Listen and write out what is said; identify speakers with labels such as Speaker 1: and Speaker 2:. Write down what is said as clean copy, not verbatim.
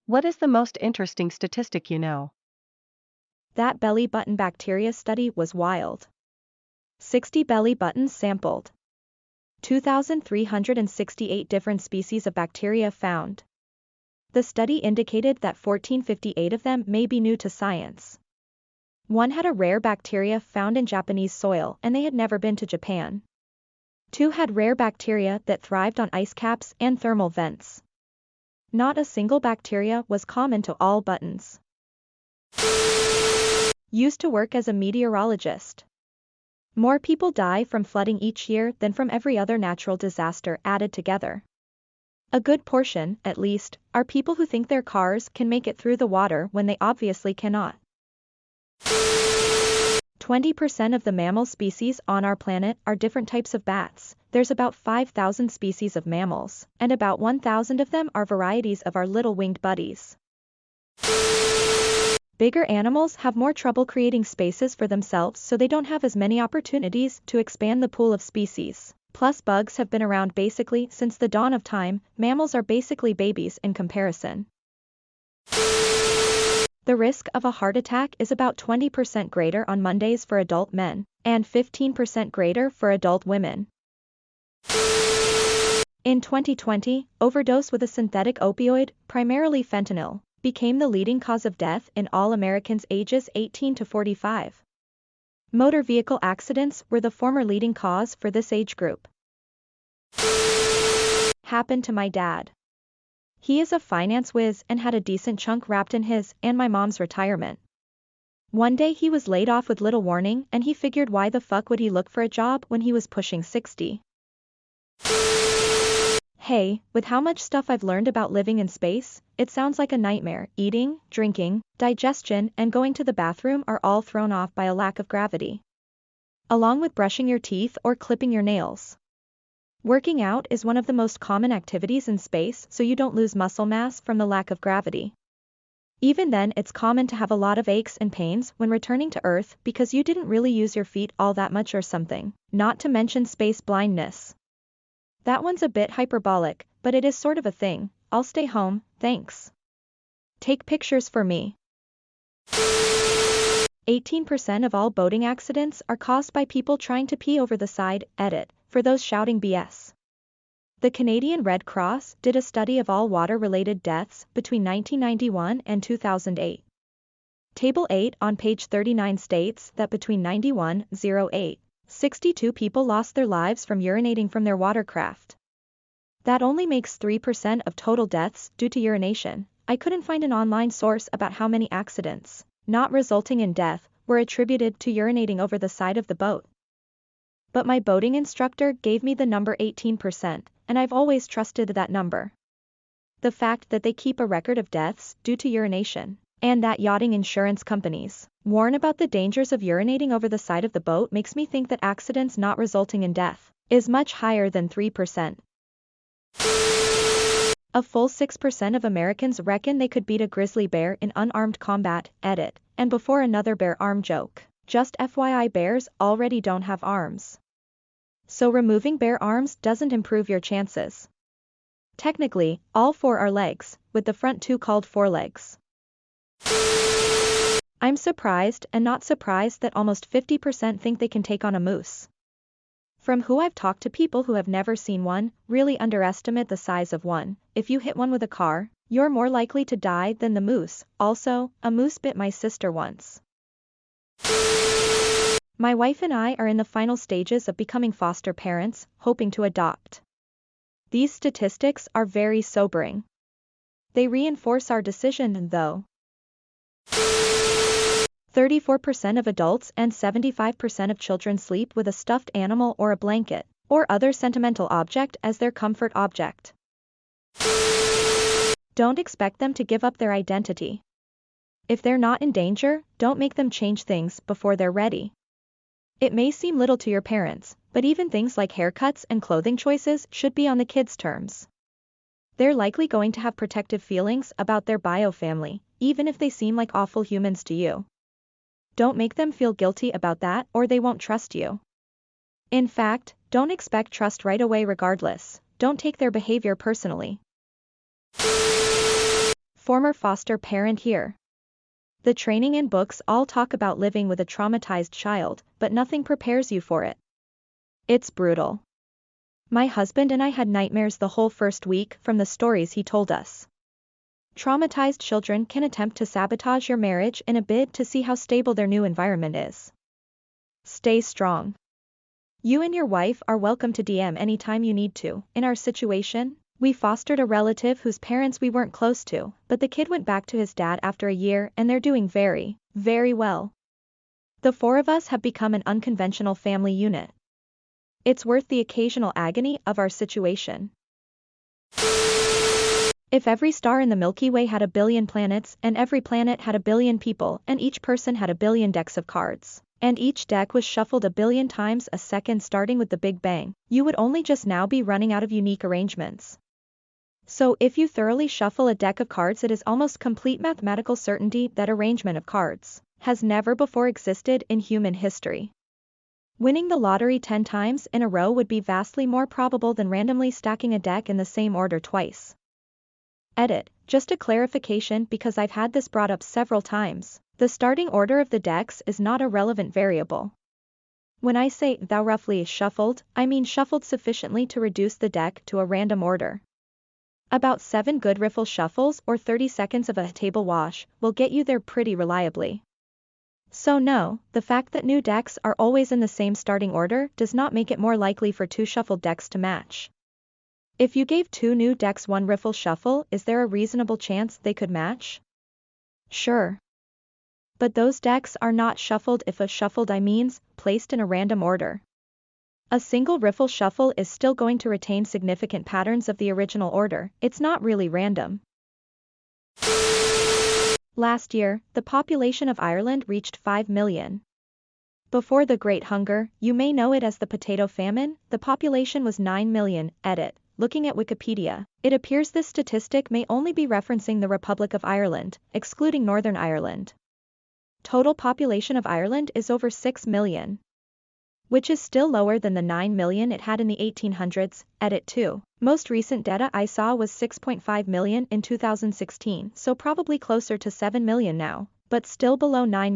Speaker 1: What is the most interesting statistic you know?
Speaker 2: That belly button bacteria study was wild. 60 belly buttons sampled. 2,368 different species of bacteria found. The study indicated that 1,458 of them may be new to science. One had a rare bacteria found in Japanese soil and they had never been to Japan. Two had rare bacteria that thrived on ice caps and thermal vents. Not a single bacteria was common to all buttons. Used to work as a meteorologist. More people die from flooding each year than from every other natural disaster added together. A good portion, at least, are people who think their cars can make it through the water when they obviously cannot. 20% of the mammal species on our planet are different types of bats. There's about 5,000 species of mammals, and about 1,000 of them are varieties of our little winged buddies. Bigger animals have more trouble creating spaces for themselves, so they don't have as many opportunities to expand the pool of species. Plus, bugs have been around basically since the dawn of time. Mammals are basically babies in comparison. The risk of a heart attack is about 20% greater on Mondays for adult men, and 15% greater for adult women. In 2020, overdose with a synthetic opioid, primarily fentanyl, became the leading cause of death in all Americans ages 18 to 45. Motor vehicle accidents were the former leading cause for this age group. Happened to my dad. He is a finance whiz and had a decent chunk wrapped in his and my mom's retirement. One day he was laid off with little warning and he figured why the fuck would he look for a job when he was pushing 60. Hey, with how much stuff I've learned about living in space, it sounds like a nightmare. Eating, drinking, digestion, and going to the bathroom are all thrown off by a lack of gravity. Along with brushing your teeth or clipping your nails. Working out is one of the most common activities in space, so you don't lose muscle mass from the lack of gravity. Even then, it's common to have a lot of aches and pains when returning to Earth because you didn't really use your feet all that much or something, not to mention space blindness. That one's a bit hyperbolic, but it is sort of a thing. I'll stay home, thanks. Take pictures for me. 18% of all boating accidents are caused by people trying to pee over the side. Edit, for those shouting BS. The Canadian Red Cross did a study of all water-related deaths between 1991 and 2008. Table 8 on page 39 states that between 91-08, 62 people lost their lives from urinating from their watercraft. That only makes 3% of total deaths due to urination. I couldn't find an online source about how many accidents, not resulting in death, were attributed to urinating over the side of the boat. But my boating instructor gave me the number 18%, and I've always trusted that number. The fact that they keep a record of deaths due to urination, and that yachting insurance companies warn about the dangers of urinating over the side of the boat makes me think that accidents not resulting in death is much higher than 3%. A full 6% of Americans reckon they could beat a grizzly bear in unarmed combat. Edit, and before another bear arm joke. Just FYI, bears already don't have arms. So removing bear arms doesn't improve your chances. Technically, all four are legs, with the front two called forelegs. I'm surprised and not surprised that almost 50% think they can take on a moose. From who I've talked to, people who have never seen one really underestimate the size of one. If you hit one with a car, you're more likely to die than the moose. Also, a moose bit my sister once. My wife and I are in the final stages of becoming foster parents, hoping to adopt. These statistics are very sobering. They reinforce our decision, though. 34% of adults and 75% of children sleep with a stuffed animal or a blanket, or other sentimental object as their comfort object. Don't expect them to give up their identity. If they're not in danger, don't make them change things before they're ready. It may seem little to your parents, but even things like haircuts and clothing choices should be on the kids' terms. They're likely going to have protective feelings about their bio family, even if they seem like awful humans to you. Don't make them feel guilty about that or they won't trust you. In fact, don't expect trust right away regardless. Don't take their behavior personally. Former foster parent here. The training in books all talk about living with a traumatized child, but nothing prepares you for it. It's brutal. My husband and I had nightmares the whole first week from the stories he told us. Traumatized children can attempt to sabotage your marriage in a bid to see how stable their new environment is. Stay strong. You and your wife are welcome to DM anytime you need to. In our situation, we fostered a relative whose parents we weren't close to, but the kid went back to his dad after a year and they're doing very, very well. The four of us have become an unconventional family unit. It's worth the occasional agony of our situation. If every star in the Milky Way had a billion planets and every planet had a billion people and each person had a billion decks of cards, and each deck was shuffled a billion times a second starting with the Big Bang, you would only just now be running out of unique arrangements. So if you thoroughly shuffle a deck of cards, it is almost complete mathematical certainty that arrangement of cards has never before existed in human history. Winning the lottery 10 times in a row would be vastly more probable than randomly stacking a deck in the same order twice. Edit, just a clarification because I've had this brought up several times. The starting order of the decks is not a relevant variable. When I say thou roughly shuffled, I mean shuffled sufficiently to reduce the deck to a random order. About 7 good riffle shuffles or 30 seconds of a table wash will get you there pretty reliably. So no, the fact that new decks are always in the same starting order does not make it more likely for 2 shuffled decks to match. If you gave 2 new decks 1 riffle shuffle, is there a reasonable chance they could match? Sure. But those decks are not shuffled. If a shuffled I means placed in a random order. A single riffle shuffle is still going to retain significant patterns of the original order, it's not really random. Last year, the population of Ireland reached 5 million. Before the Great Hunger, you may know it as the potato famine, the population was 9 million. Edit. Looking at Wikipedia, it appears this statistic may only be referencing the Republic of Ireland, excluding Northern Ireland. Total population of Ireland is over 6 million. Which is still lower than the 9 million it had in the 1800s, edit 2. Most recent data I saw was 6.5 million in 2016, so probably closer to 7 million now, but still below 9